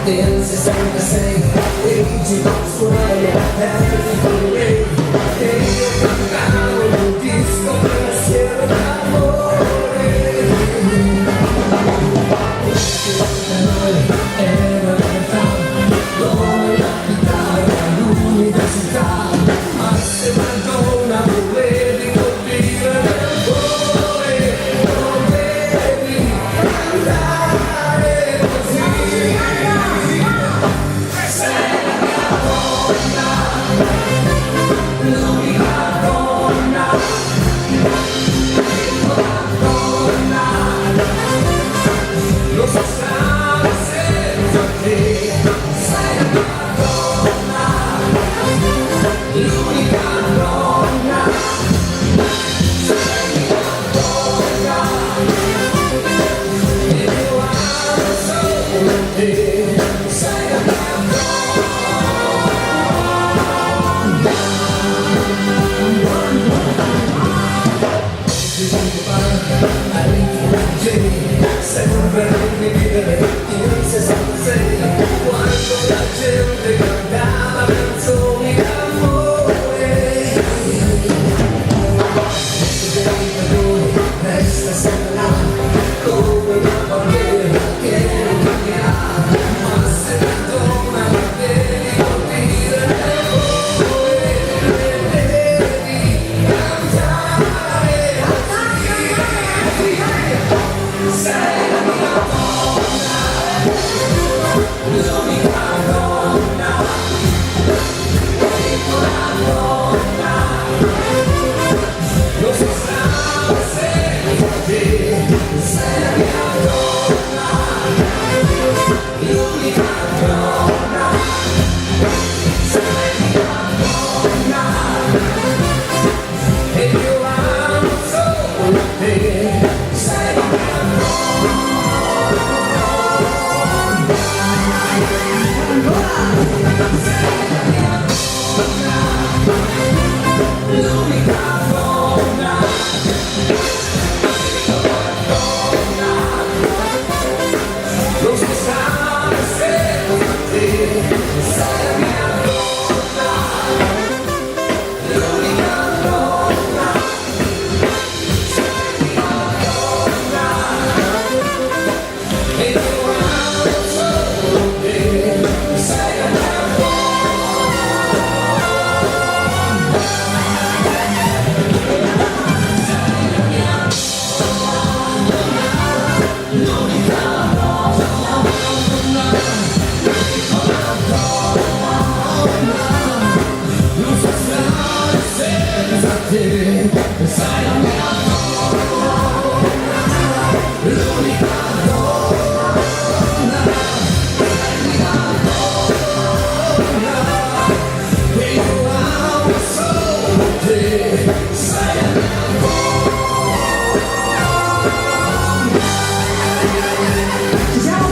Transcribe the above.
del 66 e i giri suonavano Happy Hooray e io cantavo un disco pensiero d'amore. Per noi era realtà, noi la chitarra all'università, ma se Madonna volevi colpire nel cuore, dovevi andare così. Sei la mia donna, l'unica donna, piccola donna, lo so stare senza te. Sei la mia donna, l'unica donna, sei la mia donna, e io amo solo te. Sei la mia sempre rivivere il 66 quando la gente cantava canzoni d'amore. Dei padroni resta sempre là come una bandiera che non cambierà, ma se la donna la devi colpire nel cuore, devi cantare così. Sei la mia donna, l'unica donna, piccola donna, lo so stare senza te. Sei la mia donna, l'unica donna, sei la mia donna, e io amo solo te. Sei la mia l'unica donna, lo so stare senza te. Sei la mia donna, l'unica donna, sei la mia donna, e io amo solo te. Sei la mia Ci siamo,